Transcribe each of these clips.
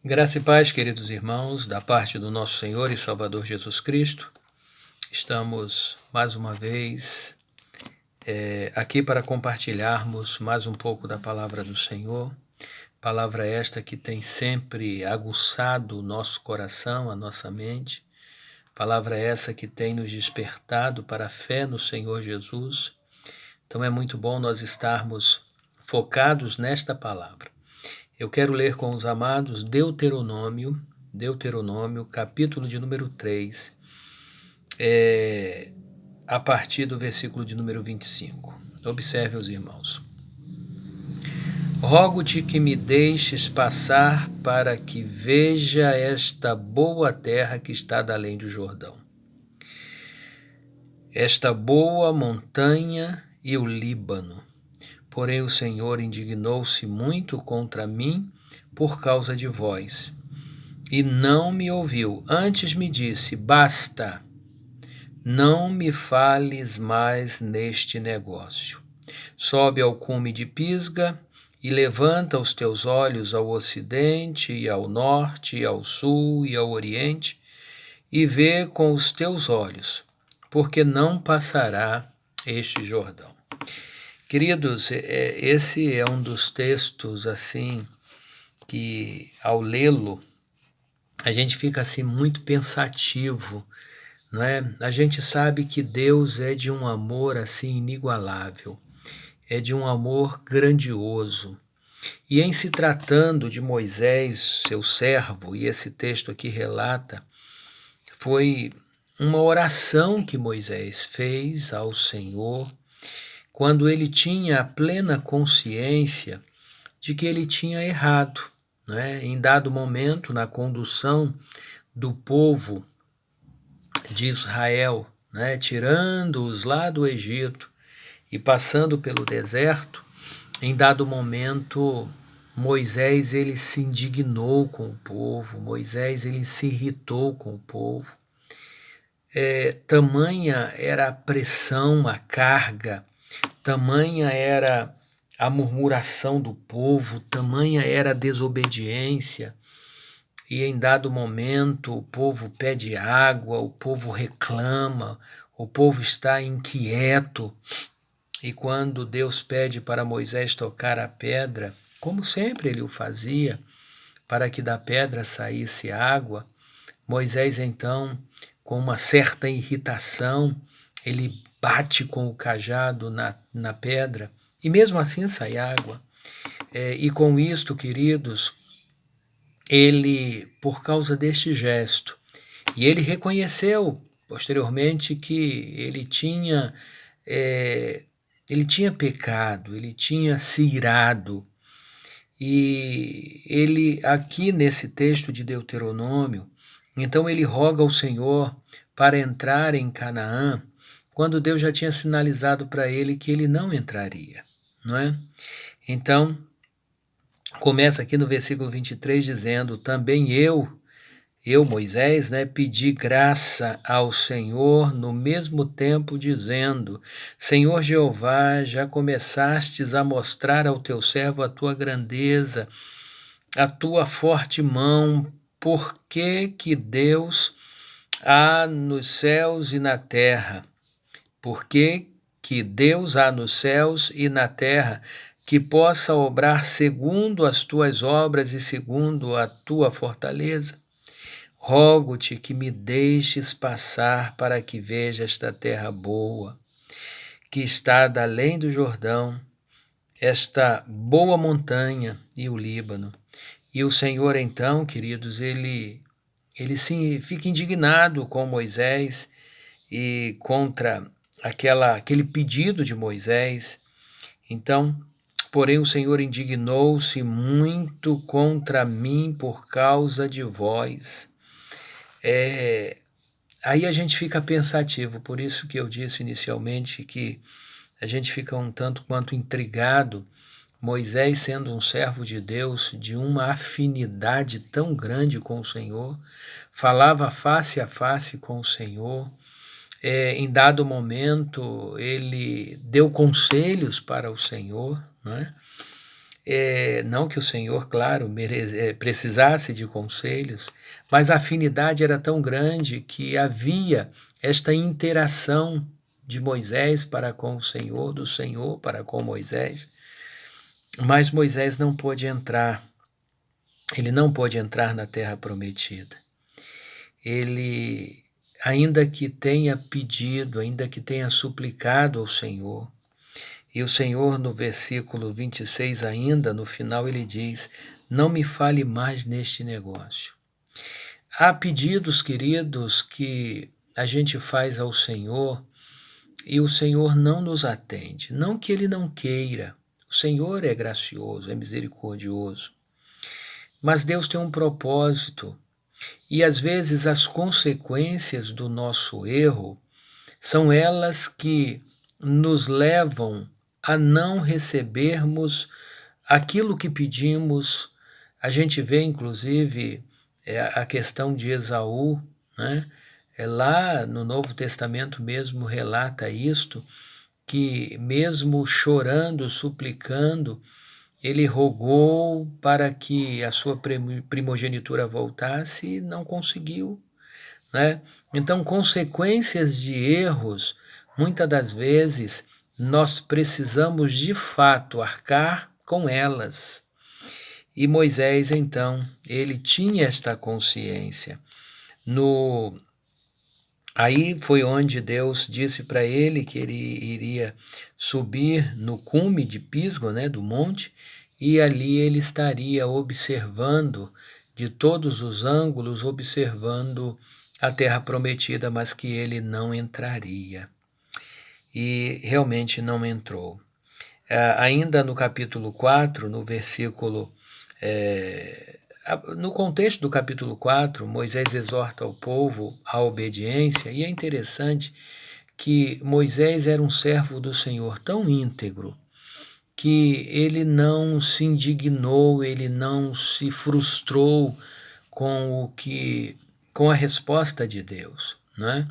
Graça e paz, queridos irmãos, da parte do nosso Senhor e Salvador Jesus Cristo. Estamos mais uma vez aqui para compartilharmos mais um pouco da palavra do Senhor. Palavra esta que tem sempre aguçado o nosso coração, a nossa mente. Palavra essa que tem nos despertado para a fé no Senhor Jesus. Então é muito bom nós estarmos focados nesta palavra. Eu quero ler com os amados Deuteronômio, capítulo de número 3, a partir do versículo de número 25. Observe os irmãos. Rogo-te que me deixes passar para que veja esta boa terra que está da além do Jordão. Esta boa montanha e o Líbano. Porém o Senhor indignou-se muito contra mim por causa de vós, e não me ouviu. Antes me disse: basta, não me fales mais neste negócio. Sobe ao cume de Pisga e levanta os teus olhos ao ocidente e ao norte e ao sul e ao oriente, e vê com os teus olhos, porque não passará este Jordão. Queridos, esse é um dos textos assim que ao lê-lo a gente fica assim muito pensativo, não é? A gente sabe que Deus é de um amor assim inigualável, é de um amor grandioso. E em se tratando de Moisés, seu servo, e esse texto aqui relata, foi uma oração que Moisés fez ao Senhor quando ele tinha a plena consciência de que ele tinha errado, né? Em dado momento, na condução do povo de Israel, né? Tirando-os lá do Egito e passando pelo deserto, em dado momento, Moisés ele se indignou com o povo, Moisés ele se irritou com o povo. Tamanha era a pressão, a carga, tamanha era a murmuração do povo, tamanha era a desobediência, e em dado momento o povo pede água, o povo reclama, o povo está inquieto, e quando Deus pede para Moisés tocar a pedra, como sempre ele o fazia, para que da pedra saísse água, Moisés então, com uma certa irritação, ele bate com o cajado na pedra, e mesmo assim sai água. E com isto, queridos, ele, por causa deste gesto, e ele reconheceu posteriormente que ele tinha pecado, ele tinha se irado, e ele aqui nesse texto de Deuteronômio, então ele roga ao Senhor para entrar em Canaã, quando Deus já tinha sinalizado para ele que ele não entraria, não é? Então, começa aqui no versículo 23 dizendo: também eu, Moisés, né, pedi graça ao Senhor no mesmo tempo, dizendo: Senhor Jeová, já começastes a mostrar ao teu servo a tua grandeza, a tua forte mão, por que Deus há nos céus e na terra? Por que Deus há nos céus e na terra que possa obrar segundo as tuas obras e segundo a tua fortaleza? Rogo-te que me deixes passar para que veja esta terra boa, que está da além do Jordão, esta boa montanha e o Líbano. E o Senhor então, queridos, ele sim fica indignado com Moisés e contra aquele pedido de Moisés. Então, porém o Senhor indignou-se muito contra mim por causa de vós. Aí a gente fica pensativo, por isso que eu disse inicialmente que a gente fica um tanto quanto intrigado, Moisés sendo um servo de Deus, de uma afinidade tão grande com o Senhor, falava face a face com o Senhor, em dado momento ele deu conselhos para o Senhor, não é? Não que o Senhor, claro, precisasse de conselhos, mas a afinidade era tão grande que havia esta interação de Moisés para com o Senhor, do Senhor para com Moisés, mas Moisés não pôde entrar, ele não pôde entrar na terra prometida. Ele, ainda que tenha pedido, ainda que tenha suplicado ao Senhor, e o Senhor no versículo 26 ainda, no final ele diz, não me fale mais neste negócio. Há pedidos, queridos, que a gente faz ao Senhor e o Senhor não nos atende. Não que ele não queira, o Senhor é gracioso, é misericordioso, mas Deus tem um propósito e às vezes as consequências do nosso erro são elas que nos levam a não recebermos aquilo que pedimos. A gente vê, inclusive, a questão de Esaú, né? Lá no Novo Testamento mesmo relata isto, que mesmo chorando, suplicando, ele rogou para que a sua primogenitura voltasse e não conseguiu, né? Então, consequências de erros, muitas das vezes, nós precisamos de fato arcar com elas. E Moisés, então, ele tinha esta consciência. Aí foi onde Deus disse para ele que ele iria subir no cume de Pisga, né, do monte, e ali ele estaria observando de todos os ângulos, observando a terra prometida, mas que ele não entraria. E realmente não entrou. Ainda no capítulo 4, no versículo... no contexto do capítulo 4, Moisés exorta o povo à obediência, e é interessante que Moisés era um servo do Senhor tão íntegro, que ele não se indignou, ele não se frustrou com a resposta de Deus, né?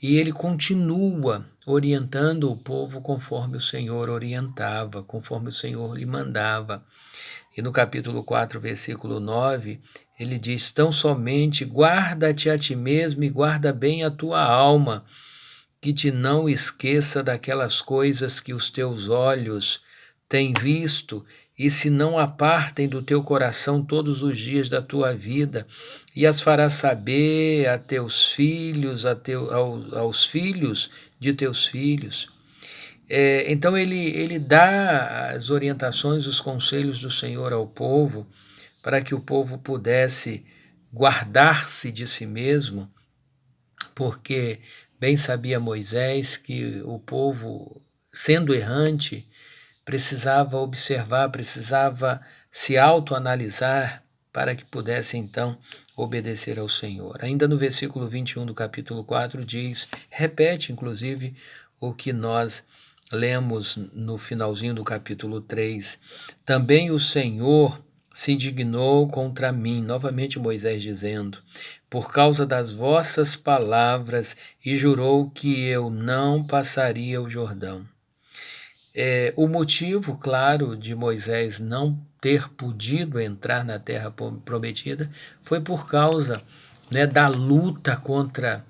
E ele continua orientando o povo conforme o Senhor orientava, conforme o Senhor lhe mandava. E no capítulo 4, versículo 9, ele diz, tão somente guarda-te a ti mesmo e guarda bem a tua alma, que te não esqueça daquelas coisas que os teus olhos têm visto, e se não apartem do teu coração todos os dias da tua vida, e as farás saber a teus filhos, aos filhos de teus filhos. Então ele dá as orientações, os conselhos do Senhor ao povo, para que o povo pudesse guardar-se de si mesmo, porque bem sabia Moisés que o povo, sendo errante, precisava observar, precisava se autoanalisar para que pudesse então obedecer ao Senhor. Ainda no versículo 21 do capítulo 4 diz, repete inclusive o que nós lemos no finalzinho do capítulo 3, também o Senhor se indignou contra mim, novamente Moisés dizendo, por causa das vossas palavras, e jurou que eu não passaria o Jordão. O motivo, claro, de Moisés não ter podido entrar na terra prometida foi por causa, né, da luta contra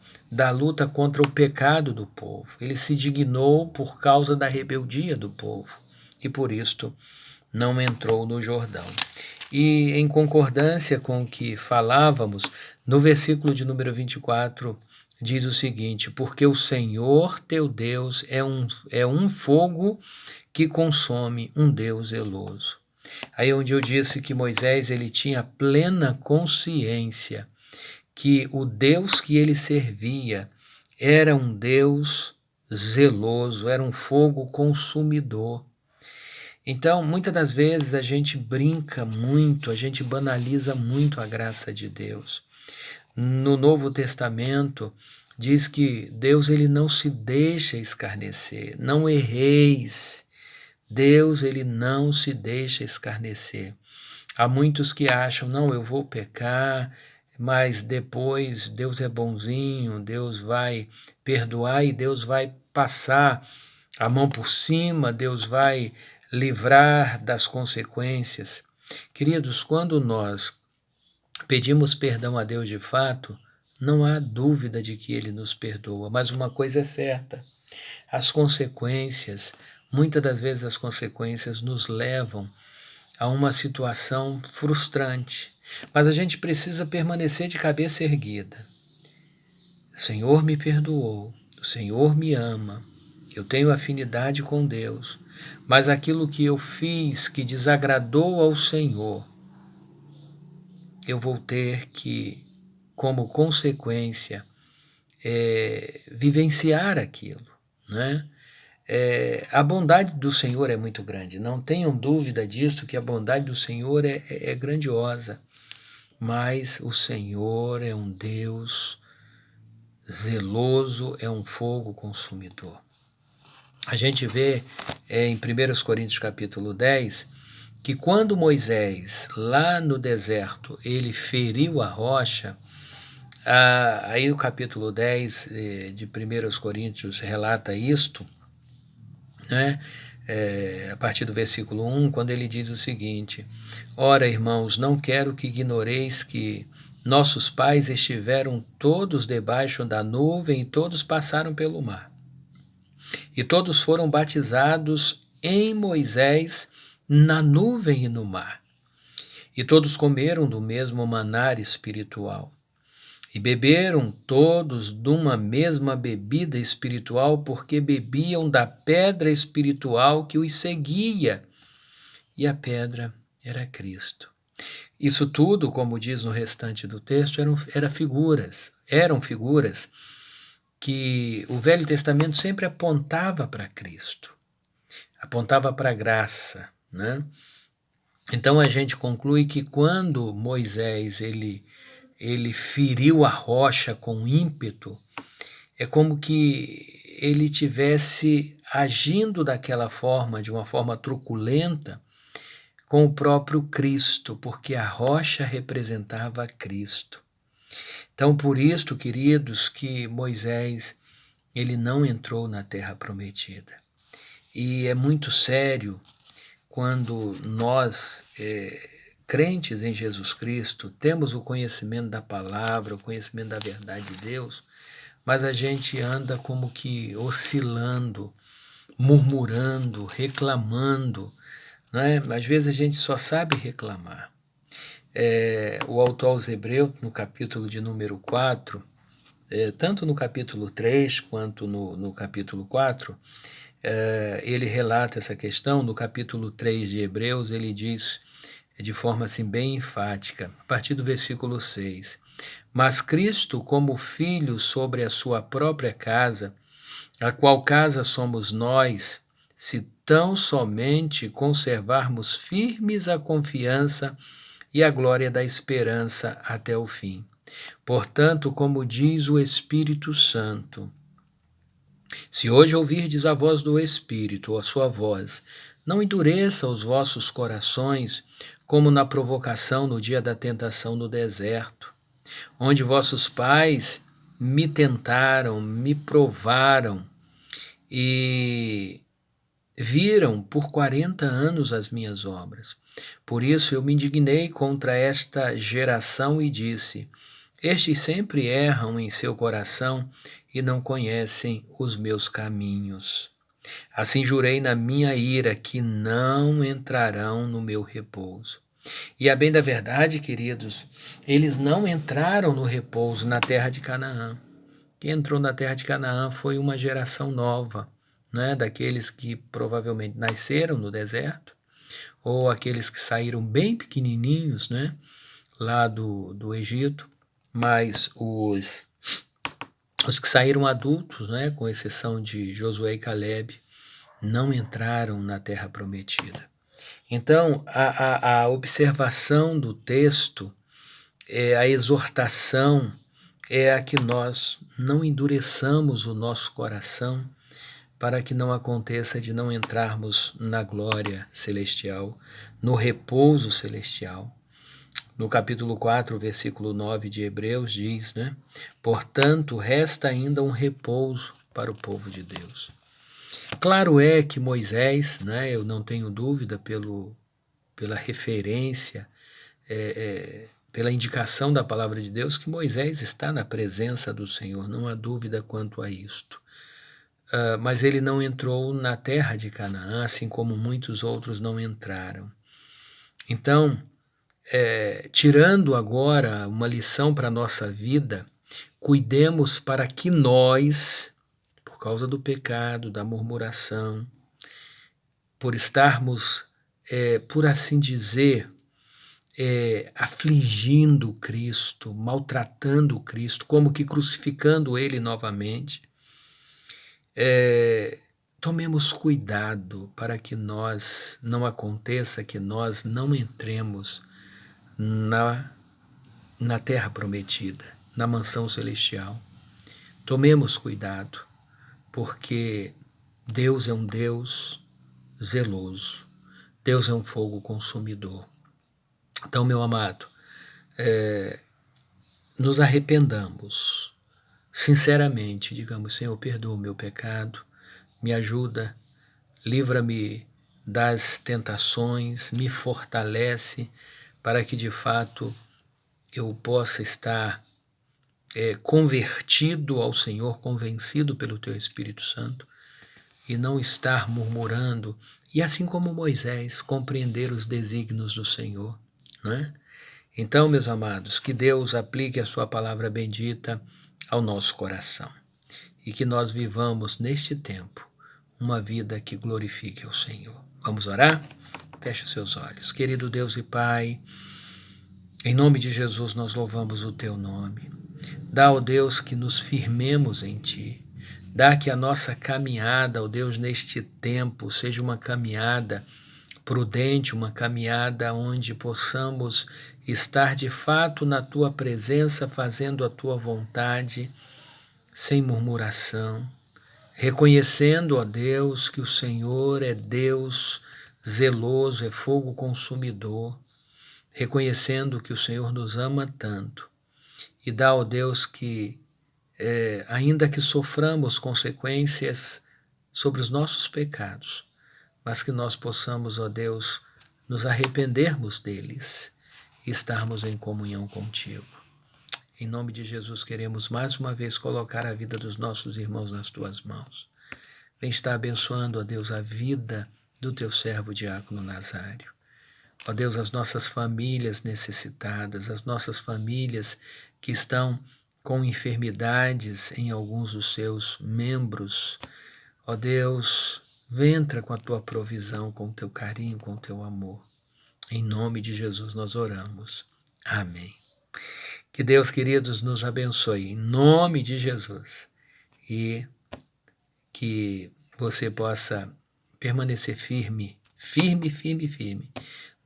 o pecado do povo. Ele se dignou por causa da rebeldia do povo e por isto não entrou no Jordão. E em concordância com o que falávamos, no versículo de número 24, diz o seguinte, porque o Senhor teu Deus é um fogo que consome, um Deus zeloso. Aí onde eu disse que Moisés ele tinha plena consciência que o Deus que ele servia era um Deus zeloso, era um fogo consumidor. Então, muitas das vezes a gente brinca muito, a gente banaliza muito a graça de Deus. No Novo Testamento diz que Deus ele não se deixa escarnecer, não erreis. Deus ele não se deixa escarnecer. Há muitos que acham, não, eu vou pecar, mas depois Deus é bonzinho, Deus vai perdoar e Deus vai passar a mão por cima, Deus vai livrar das consequências. Queridos, quando nós pedimos perdão a Deus de fato, não há dúvida de que Ele nos perdoa, mas uma coisa é certa, as consequências, muitas das vezes as consequências nos levam a uma situação frustrante, mas a gente precisa permanecer de cabeça erguida. O Senhor me perdoou, o Senhor me ama, eu tenho afinidade com Deus, mas aquilo que eu fiz que desagradou ao Senhor, eu vou ter que, como consequência, vivenciar aquilo, né? A bondade do Senhor é muito grande, não tenham dúvida disso, que a bondade do Senhor é grandiosa, mas o Senhor é um Deus zeloso, é um fogo consumidor. A gente vê em 1 Coríntios capítulo 10, que quando Moisés, lá no deserto, ele feriu a rocha, aí o capítulo 10 de 1 Coríntios relata isto, né? A partir do versículo 1, quando ele diz o seguinte: ora, irmãos, não quero que ignoreis que nossos pais estiveram todos debaixo da nuvem e todos passaram pelo mar. E todos foram batizados em Moisés na nuvem e no mar. E todos comeram do mesmo manar espiritual. E beberam todos de uma mesma bebida espiritual, porque bebiam da pedra espiritual que os seguia. E a pedra era Cristo. Isso tudo, como diz no restante do texto, eram figuras que o Velho Testamento sempre apontava para Cristo, apontava para a graça, né? Então a gente conclui que quando Moisés ele feriu a rocha com ímpeto, é como que ele tivesse agindo daquela forma, de uma forma truculenta, com o próprio Cristo, porque a rocha representava Cristo. Então, por isto, queridos, que Moisés ele não entrou na terra prometida. E é muito sério quando nós, crentes em Jesus Cristo, temos o conhecimento da palavra, o conhecimento da verdade de Deus, mas a gente anda como que oscilando, murmurando, reclamando, né? Às vezes a gente só sabe reclamar. O autor aos Hebreus, no capítulo de número 4, tanto no capítulo 3 quanto no capítulo 4, ele relata essa questão. No capítulo 3 de Hebreus, ele diz de forma assim bem enfática, a partir do versículo 6, mas Cristo como filho sobre a sua própria casa, a qual casa somos nós, se tão somente conservarmos firmes a confiança e a glória da esperança até o fim. Portanto, como diz o Espírito Santo, se hoje ouvirdes a voz do Espírito, ou a sua voz, não endureça os vossos corações, como na provocação no dia da tentação no deserto, onde vossos pais me tentaram, me provaram e viram por 40 anos as minhas obras. Por isso eu me indignei contra esta geração e disse: estes sempre erram em seu coração e não conhecem os meus caminhos. Assim jurei na minha ira que não entrarão no meu repouso. E a bem da verdade, queridos, eles não entraram no repouso na terra de Canaã. Quem entrou na terra de Canaã foi uma geração nova, né? Daqueles que provavelmente nasceram no deserto, ou aqueles que saíram bem pequenininhos, né? Lá do Egito, mas os que saíram adultos, né? Com exceção de Josué e Calebe, não entraram na terra prometida. Então, a observação do texto, a exortação, é a que nós não endureçamos o nosso coração para que não aconteça de não entrarmos na glória celestial, no repouso celestial. No capítulo 4, versículo 9 de Hebreus diz, né? Portanto, resta ainda um repouso para o povo de Deus. Claro é que Moisés, né, eu não tenho dúvida pela referência, pela indicação da palavra de Deus, que Moisés está na presença do Senhor, não há dúvida quanto a isto. Mas ele não entrou na terra de Canaã, assim como muitos outros não entraram. Então, tirando agora uma lição para a nossa vida, cuidemos para que nós, por causa do pecado, da murmuração, por estarmos, por assim dizer, afligindo Cristo, maltratando Cristo, como que crucificando Ele novamente, tomemos cuidado para que não aconteça que nós não entremos na terra prometida, na mansão celestial. Tomemos cuidado, porque Deus é um Deus zeloso, Deus é um fogo consumidor. Então, meu amado, nos arrependamos, sinceramente, digamos: Senhor, perdoa o meu pecado, me ajuda, livra-me das tentações, me fortalece para que de fato eu possa estar convertido ao Senhor, convencido pelo Teu Espírito Santo, e não estar murmurando, e assim como Moisés, compreender os desígnios do Senhor, não é? Então, meus amados, que Deus aplique a sua palavra bendita ao nosso coração e que nós vivamos neste tempo uma vida que glorifique ao Senhor. Vamos orar? Feche os seus olhos. Querido Deus e Pai, em nome de Jesus nós louvamos o Teu nome. Dá, ó Deus, que nos firmemos em Ti. Dá que a nossa caminhada, ó Deus, neste tempo seja uma caminhada prudente, uma caminhada onde possamos estar de fato na Tua presença, fazendo a Tua vontade, sem murmuração, reconhecendo, ó Deus, que o Senhor é Deus zeloso, é fogo consumidor, reconhecendo que o Senhor nos ama tanto. E dá, ó Deus, que ainda que soframos consequências sobre os nossos pecados, mas que nós possamos, ó Deus, nos arrependermos deles e estarmos em comunhão contigo. Em nome de Jesus, queremos mais uma vez colocar a vida dos nossos irmãos nas Tuas mãos. Vem estar abençoando, ó Deus, a vida do Teu servo Diácono Nazário. Ó Deus, as nossas famílias necessitadas, as nossas famílias que estão com enfermidades em alguns dos seus membros. Ó Deus, entra com a Tua provisão, com o Teu carinho, com o Teu amor. Em nome de Jesus nós oramos. Amém. Que Deus, queridos, nos abençoe, em nome de Jesus. E que você possa permanecer firme, firme, firme, firme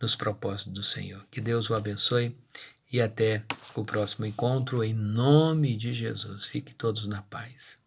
nos propósitos do Senhor. Que Deus o abençoe e até o próximo encontro, em nome de Jesus. Fiquem todos na paz.